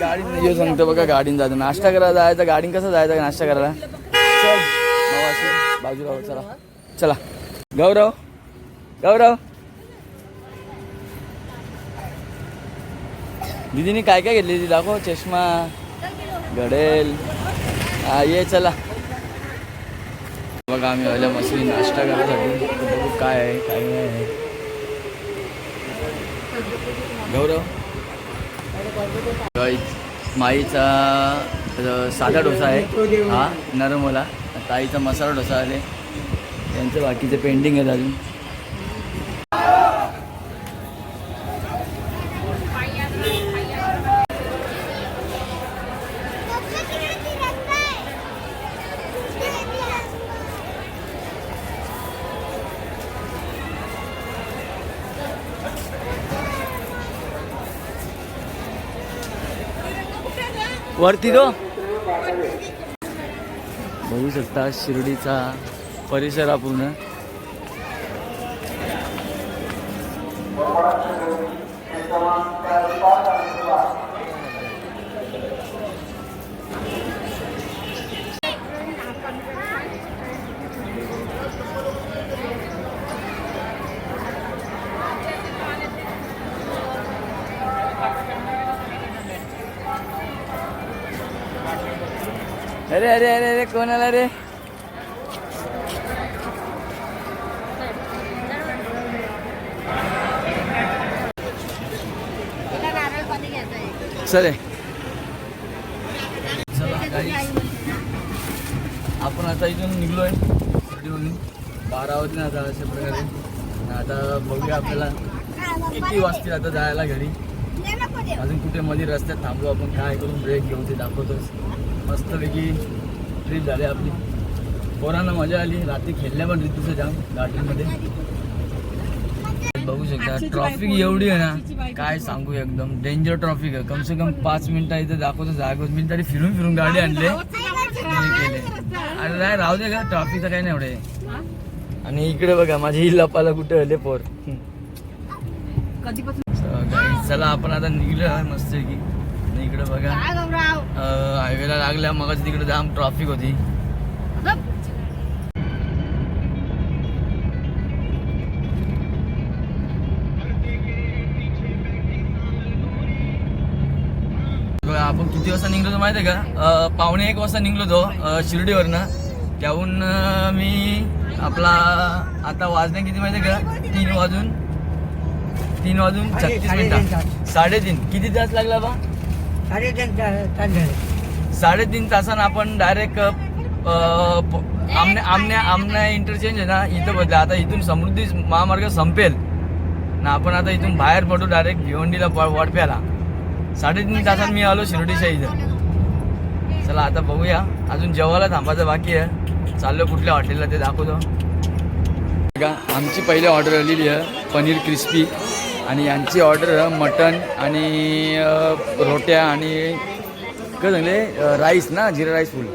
गाडी येऊ सांगतो बघा, गाडीन जायचं. नाश्ता करायला जायचं, गाडीन कसं जायचं नाश्ता करायला. चल मावाशी बाजूला हो, चला चला. गौरव गौरव दीदीने काय काय घेतली ती दाखव. चष्मा, घडेल. हा ये चला. बघा आम्ही आल्या मस्त नाश्ता करायसाठी. बघू काय आहे काय नाही आहे. गौरव माईचा साधा डोसा आहे हा नरमोला. ताईचा मसाला डोसा आले. त्यांचं बाकीचे पेंडिंग आहेत अजून. वरती तो बघू शकता शिर्डीचा परिसर पूर्ण. अरे अरे अरे अरे कोण आला रे. चले आपण आता इथून निघलोय शिर्डीमधून 12 वाजले आता अशा प्रकारे. आता बघूया आपल्याला किती वाजतील आता जायला घरी. अजून कुठे मध्ये रस्त्यात थांबलो आपण, काय करून ब्रेक घेऊ ते दाखवतोच. मस्तपैकी ट्रिप झाली आपली. पोरांना मजा आली. रात्री खेळल्या पण ऋतूचं जाम गार्डनमध्ये. बघू शकता ट्रॉफिक एवढी आहे ना काय सांगू. एकदम डेंजर ट्रॉफिक आहे. कम से कम 5 मिनिटं इथं दाखवतो जागोच. मी तरी फिरून फिरून गाडी आणले केले. अरे नाही राहू दे का, ट्रॉफिकचं काही नाही एवढे. आणि इकडे बघा माझी ही लपाला कुठे आले पोर. चला आपण आता निघलो मस्त की. इकडे बघा हायवेला लागल्या मग तिकडे जाम ट्रॉफिक होती. आपण किती वाजता निघलो होतो माहिती आहे का. 1:45 वाजता निघलो होतो शिर्डीवरनं. त्याहून मी आपला आता वाजण्या किती माहिती आहे का 3 वाजून 36 मिनिटं. 3.5 किती तास लागला बा. 3.5 तासानं आपण डायरेक्ट आमने इंटरचेंज आहे ना इथं बदला. आता इथून समृद्धी महामार्ग संपेल ना. आपण आता इथून बाहेर पडू डायरेक्ट भिवंडीला वडप्याला. 3.5 तासात मी आलो शिर्डीच्या इथं. चला आता बघूया. अजून जेवायला थांबायचं बाकी आहे. चाललो कुठल्या हॉटेलला ते दाखवतो. बघा आमची पहिली ऑर्डर आलेली आहे पनीर क्रिस्पी. आणि यांची ऑर्डर मटन आणि रोट्या आणि काय सांगले राईस ना, जिरा राईस फुल.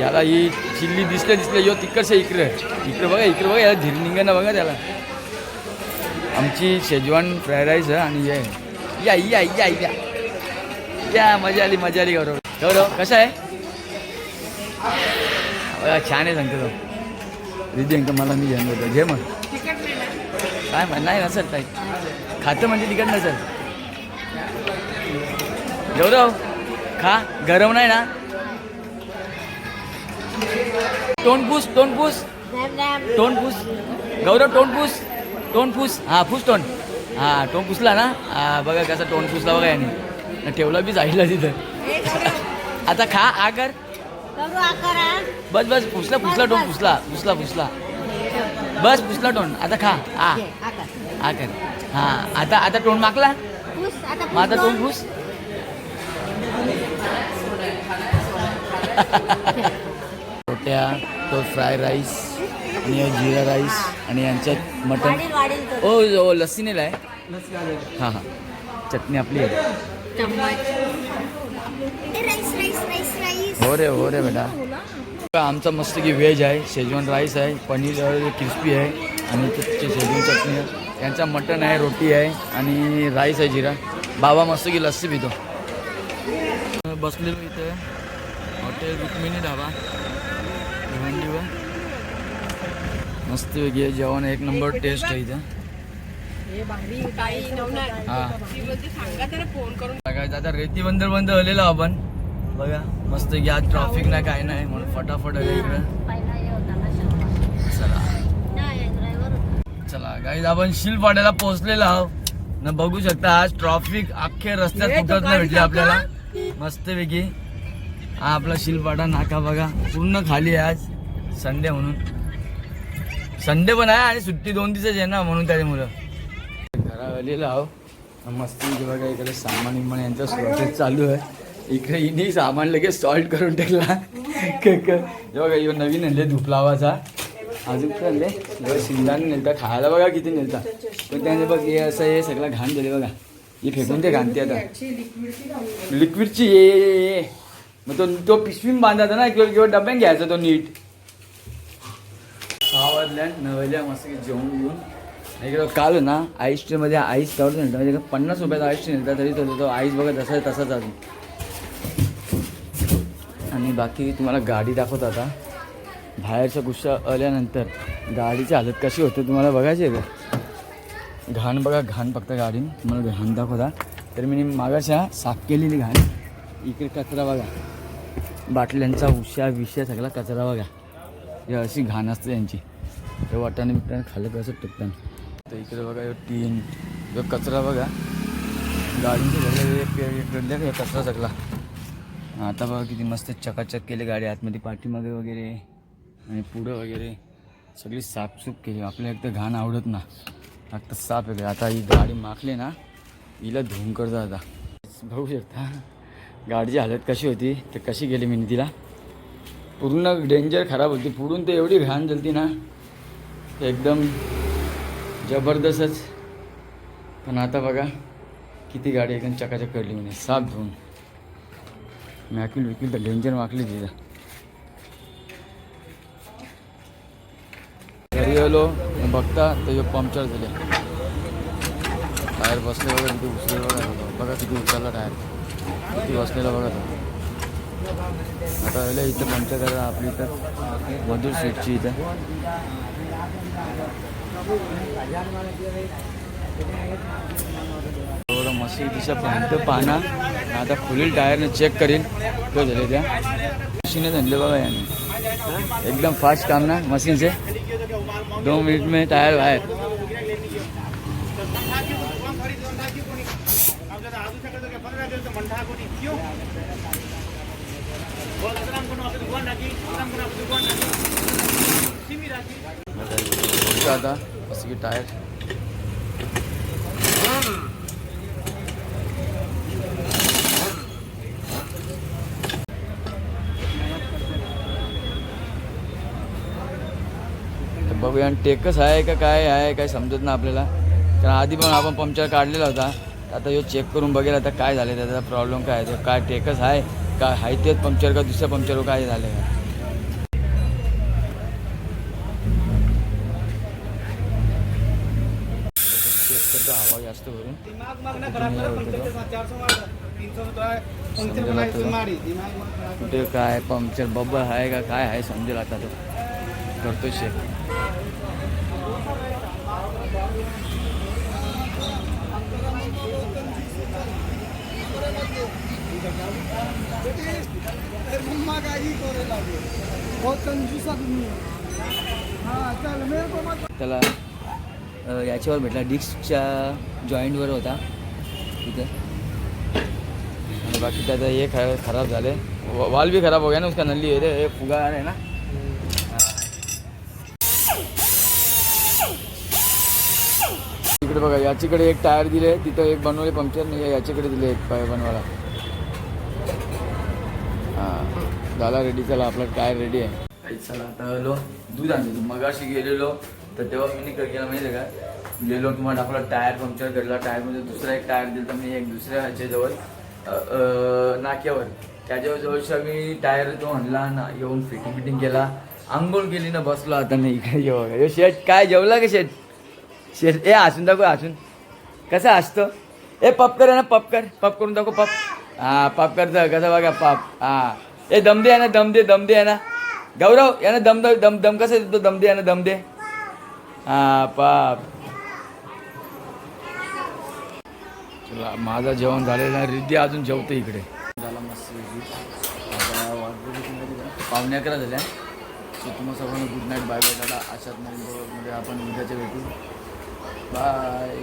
याला ही चिल्ली दिसले यो तिकडच्या इकडे बघा याला झिरनिंगा ना बघा त्याला. आमची शेजवान फ्राय राईस आणि या या या या या मजा आली गौरव. कसा आहे. छान आहे सांगतो तो. दीदी अंक मला मी घेऊन होतो घे मग. काय म्हण नाही नसेल ताई खातं म्हणजे तिकट नसेल. गौरव खा गरम नाही ना. तोंड पूस गौरव तोंड पूस हा पूस तोंड. हा तोंड पुसला ना. हा बघा कसा तोंड पुसला बघा याने. ठेवला बी जायला तिथं. आता खा आकर बस पुसला तोंड पुसला बस पुसला तोंड. आता खा आकर. हा आता तोंड मागला मग आता तोंड पुस. रोट्या तो फ्राय राईस आणि जिरा राईस आणि यांच्यात मटन. ओ लस्सी नेला आहे. हां चटणी आपली आहे. हो रे बेटा. आमचा मस्त की व्हेज आहे. शेजवान राईस आहे, पनीर क्रिस्पी आहे आणि शेजवान चटणी आहे. यांचा मटण आहे, रोटी आहे आणि राईस आहे जिरा. बाबा मस्त की लस्सी पितो. बसलेलो इथे हॉटेल रुक्मिणी ढाबा भिवंडीवर. मस्त वेगळी जेवण, एक नंबर टेस्ट आहे इथं. हां आता रेती बंदर बंद झालेलं आपण बघा. मस्त की आज ट्रॉफिक नाही काय नाही म्हणून फटाफट आहे इकडं. चला गाईज आपण शिलपाड्याला पोहोचलेलो आहोत न. बघू शकता आज ट्रॉफिक अख्खे रस्त्यात कुठंच नाही भेटले आपल्याला. मस्त वेगळी हा आपला शिलपाडा नाका बघा पूर्ण खाली आहे. आज संडे म्हणून, संडे पण आहे आणि सुट्टी 2 दिवसाची आहे ना म्हणून त्याच्यामुळं घरा आलेलं आहो. मस्त बघा इकडे सामान विमान यांचं प्रोसेस चालू आहे. इकडे इनी सामान लगेच सॉल्ट करून टाकला. बघा यो नवीन आणले धूप लावाचा. अजून पण आणले शिंगाने नेलता खायला बघा किती नेलता. पण त्याने बघ हे असं हे सगळं घाण झाले बघा. हे फेकून ते घाणते आता लिक्विडची ये. मग तो पिशवीन बांधायचा ना किंवा डब्यान घ्यायचा तो नीट. 6 वाजल्या 9 वाजल्या मस्त जेवण घेऊन इकडं. काल ना आईस ट्रेमध्ये आईस काढून नेलता म्हणजे 50 रुपयाचा आईस ट्रे नेलता तरी तो आईस बघा तसाच अजून. आणि बाकी तुम्हाला गाडी दाखवत आता. बाहेरचा गुस्सा आल्यानंतर गाडीची हालत कशी होते तुम्हाला बघायची आहे का. घाण बघा घाण फक्त गाडीने तुम्हाला घाण दाखवता. तर मी मागाशा साफ केलेली घाण. इकडे कचरा बघा, बाटल्यांचा विषय सगळा कचरा बघा. हे अशी घाण असते यांची. हे वाटाणे बिटाने खाल्लं कसं टिकताना. तर इकडे बघा टीन कचरा बघा गाडींचे हे कचरा सगळा. आता बघा किती मस्त चकाचक केले गाडी आतमध्ये पाठीमागे वगैरे आणि पुढं वगैरे सगळी साफसूफ केली. आपल्याला एक तर घाण आवडत ना, फक्त साफ आहे. आता ही गाडी माखली ना हिला धुवून करतो. आता बघू शकता गाडीची हालत कशी होती तर कशी गेली मी तिला. पूर्ण डेंजर खराब होती. पुढून तर एवढी घाण झाली ना एकदम जबरदस्तच. पण आता बघा किती गाडी एकदम चकाचक करली म्हणे साफ धुवून. मॅकिल तर डेंजर माखली तिला. घरी आलो बघता तर पंक्चर झाले. टायर बसले बघा किती उचलेला बघा किती उचलला टायर किती बसलेला बघा तो. आता आलं इथं पंक्चर करायला आपली इथं मधुर सीटची इथं. थोडं मशीन दिशा पाहतो पाहना. आता खुलील टायरने चेक करील तो झाले त्या मशीनच आणले बघा याने. एकदम फास्ट काम ना मशीन से. 2 मिनट में टायर बाहेर. आता असं की टायर बघूया. टेकस आहे का काय आहे काय समजत ना आपल्याला. कारण आधी पण आपण पंक्चर काढलेला होता. आता हे चेक करून बघेल आता काय झालं त्याचा प्रॉब्लेम काय आहे. काय टेकस आहे काय आहे तेच पंक्चर का दुसऱ्या पंक्चरवर काय झालं का. चेक करतो हवा जास्त करून कुठे काय पंक्चर बब्बर आहे का काय आहे समजेल. आता तो करतो चेक. त्याला याच्यावर भेटला डिस्कच्या जॉईंटवर होता तिथे. आणि बाकी त्याचा हे खराब झाले. वाल भी खराब हो गया ना उसका नल्ली है रे फुगा आहे ना. इकडे बघा याच्याकडे एक टायर दिले तिथं एक बनवले पंक्चर नाही. याच्याकडे दिले एक पाय बनवायला. हां झाला रेडी. चला आपला टायर रेडी आहे. चला आता आलो दूध आणतो. मगाशी गेलेलो तर तेव्हा मी काय केलं माहिती आहे का. गेलो तुम्हाला आपला टायर पंक्चर केला. टायरमध्ये दुसरा एक टायर दिला तर मी एक दुसऱ्या ह्याच्याजवळ नाक्यावर त्याच्याजवळचा मी टायर तो आणला ना येऊन फिटिंग केला. आंघोळ केली ना बसलो. आता नाही इकडे जेव्हा शेट काय जेवला का शेट. शेट ए हसून दाखव हसून कसं हसतो ए पप कर ना पप करून दाखव पप हा पप करतं कसं बघा पप हा ए दम दे आहे ना दम दे आहे ना गौरव यानं दम कसं देतो दम दे आहे ना दम दे हा पप चला माझं जेवण झालेलं आहे रिद्धी अजून जेवतो इकडे झाला मस्त आता पावणे 11 झाल्या सो तुम्हाला सर्वांना गुड नाईट बाय बाय दादा अशात मध्ये आपण उद्याच्या भेटू बाय